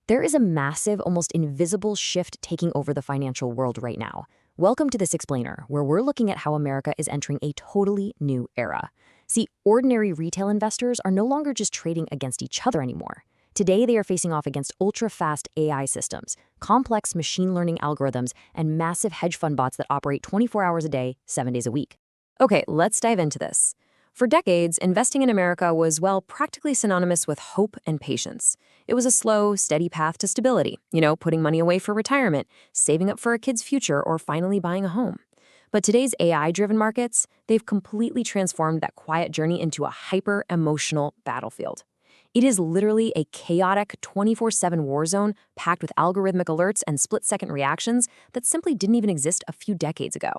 There is a massive, almost invisible shift taking over the financial world right now. Welcome to This Explainer, where we're looking at how America is entering a totally new era. See, ordinary retail investors are no longer just trading against each other anymore. Today, they are facing off against ultra-fast AI systems, complex machine learning algorithms, and massive hedge fund bots that operate 24 hours a day, 7 days a week. Okay, let's dive into this. For decades, investing in America was, well, practically synonymous with hope and patience. It was a slow, steady path to stability, putting money away for retirement, saving up for a kid's future, or finally buying a home. But today's AI-driven markets, they've completely transformed that quiet journey into a hyper-emotional battlefield. It is literally a chaotic 24/7 war zone packed with algorithmic alerts and split-second reactions that simply didn't even exist a few decades ago.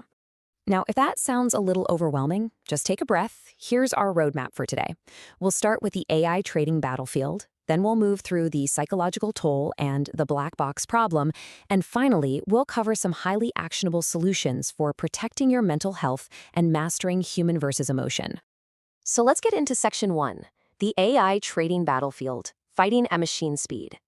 Now, if that sounds a little overwhelming, just take a breath. Here's our roadmap for today. We'll start with the AI trading battlefield, then we'll move through the psychological toll and the black box problem, and finally, we'll cover some highly actionable solutions for protecting your mental health and mastering human versus emotion. So let's get into Section 1, the AI trading battlefield, fighting at machine speed.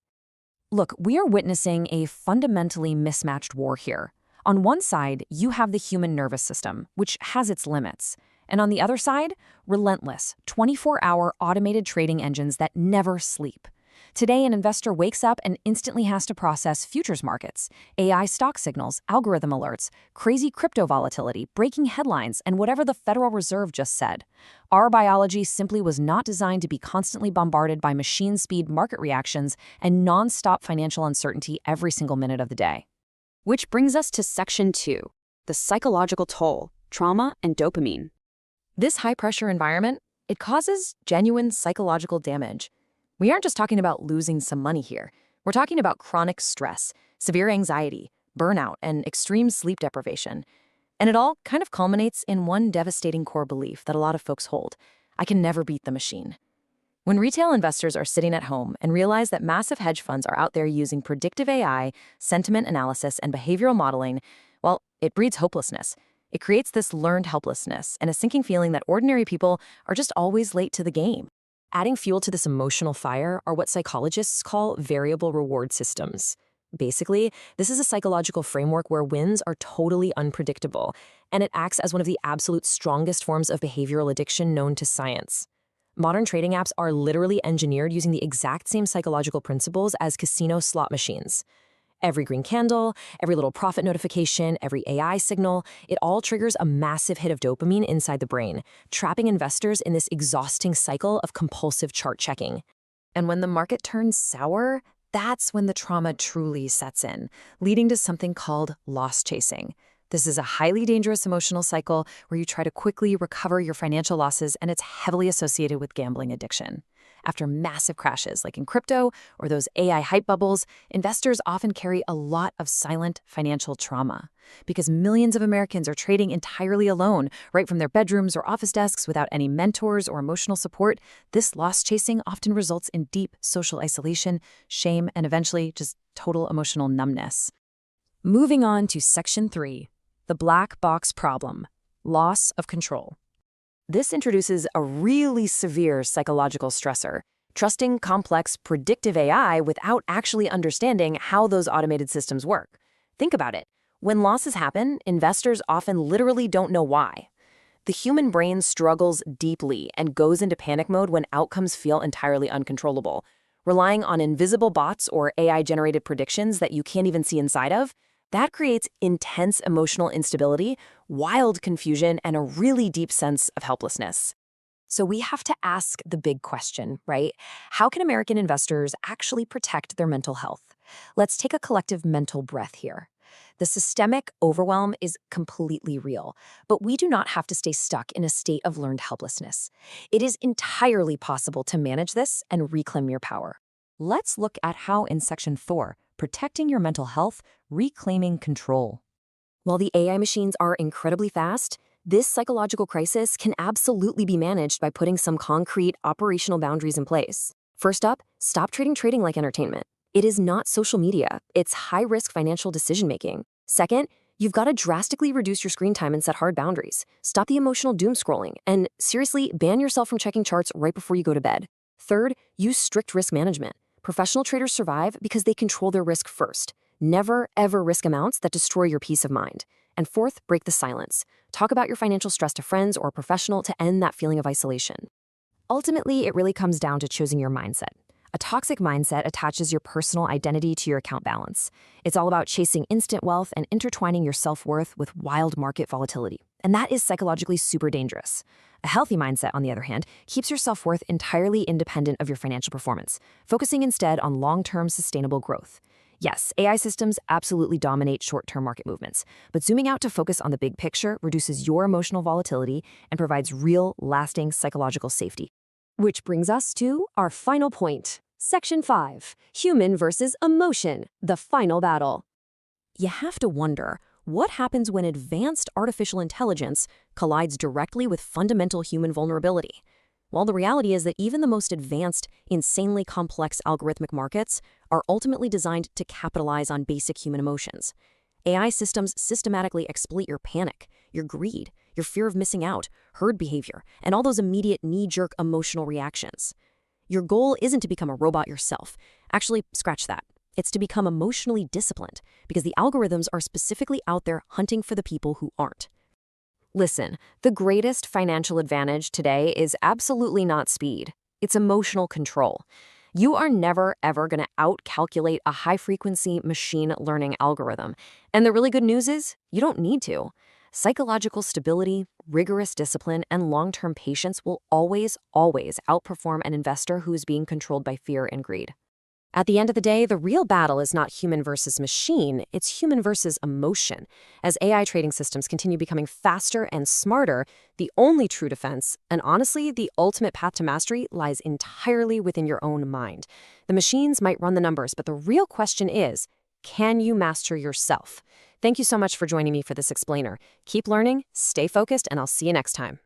Look, we are witnessing a fundamentally mismatched war here. On one side, you have the human nervous system, which has its limits. And on the other side, relentless, 24-hour automated trading engines that never sleep. Today, an investor wakes up and instantly has to process futures markets, AI stock signals, algorithm alerts, crazy crypto volatility, breaking headlines, and whatever the Federal Reserve just said. Our biology simply was not designed to be constantly bombarded by machine-speed market reactions and non-stop financial uncertainty every single minute of the day. Which brings us to Section 2, the psychological toll, trauma, and dopamine. This high-pressure environment, it causes genuine psychological damage. We aren't just talking about losing some money here. We're talking about chronic stress, severe anxiety, burnout, and extreme sleep deprivation. And it all kind of culminates in one devastating core belief that a lot of folks hold: I can never beat the machine. When retail investors are sitting at home and realize that massive hedge funds are out there using predictive AI, sentiment analysis, and behavioral modeling, well, it breeds hopelessness. It creates this learned helplessness and a sinking feeling that ordinary people are just always late to the game. Adding fuel to this emotional fire are what psychologists call variable reward systems. Basically, this is a psychological framework where wins are totally unpredictable, and it acts as one of the absolute strongest forms of behavioral addiction known to science. Modern trading apps are literally engineered using the exact same psychological principles as casino slot machines. Every green candle, every little profit notification, every AI signal, it all triggers a massive hit of dopamine inside the brain, trapping investors in this exhausting cycle of compulsive chart checking. And when the market turns sour, that's when the trauma truly sets in, leading to something called loss chasing. This is a highly dangerous emotional cycle where you try to quickly recover your financial losses, and it's heavily associated with gambling addiction. After massive crashes, like in crypto or those AI hype bubbles, investors often carry a lot of silent financial trauma. Because millions of Americans are trading entirely alone, right from their bedrooms or office desks without any mentors or emotional support, this loss chasing often results in deep social isolation, shame, and eventually just total emotional numbness. Moving on to Section 3. The black box problem, loss of control. This introduces a really severe psychological stressor, trusting complex, predictive AI without actually understanding how those automated systems work. Think about it. When losses happen, investors often literally don't know why. The human brain struggles deeply and goes into panic mode when outcomes feel entirely uncontrollable. Relying on invisible bots or AI-generated predictions that you can't even see inside of, that creates intense emotional instability, wild confusion, and a really deep sense of helplessness. So we have to ask the big question, right? How can American investors actually protect their mental health? Let's take a collective mental breath here. The systemic overwhelm is completely real, but we do not have to stay stuck in a state of learned helplessness. It is entirely possible to manage this and reclaim your power. Let's look at how in Section 4, protecting your mental health, reclaiming control. While the AI machines are incredibly fast, this psychological crisis can absolutely be managed by putting some concrete operational boundaries in place. First up, stop treating trading like entertainment. It is not social media. It's high-risk financial decision-making. Second, you've got to drastically reduce your screen time and set hard boundaries. Stop the emotional doom scrolling, and seriously, ban yourself from checking charts right before you go to bed. Third, use strict risk management. Professional traders survive because they control their risk first. Never, ever risk amounts that destroy your peace of mind. And fourth, break the silence. Talk about your financial stress to friends or a professional to end that feeling of isolation. Ultimately, it really comes down to choosing your mindset. A toxic mindset attaches your personal identity to your account balance. It's all about chasing instant wealth and intertwining your self-worth with wild market volatility. And that is psychologically super dangerous. A healthy mindset, on the other hand, keeps your self-worth entirely independent of your financial performance, focusing instead on long-term sustainable growth. Yes, AI systems absolutely dominate short-term market movements, but zooming out to focus on the big picture reduces your emotional volatility and provides real, lasting psychological safety. Which brings us to our final point. Section 5, Human versus Emotion, the final battle. You have to wonder, what happens when advanced artificial intelligence collides directly with fundamental human vulnerability? Well, the reality is that even the most advanced, insanely complex algorithmic markets are ultimately designed to capitalize on basic human emotions. AI systems systematically exploit your panic, your greed, your fear of missing out, herd behavior, and all those immediate knee-jerk emotional reactions. Your goal isn't to become a robot yourself. Actually, scratch that. It's to become emotionally disciplined, because the algorithms are specifically out there hunting for the people who aren't. Listen, the greatest financial advantage today is absolutely not speed. It's emotional control. You are never, ever going to outcalculate a high-frequency machine learning algorithm. And the really good news is, you don't need to. Psychological stability, rigorous discipline, and long-term patience will always, always outperform an investor who is being controlled by fear and greed. At the end of the day, the real battle is not human versus machine, it's human versus emotion. As AI trading systems continue becoming faster and smarter, the only true defense, and honestly, the ultimate path to mastery, lies entirely within your own mind. The machines might run the numbers, but the real question is, can you master yourself? Thank you so much for joining me for this explainer. Keep learning, stay focused, and I'll see you next time.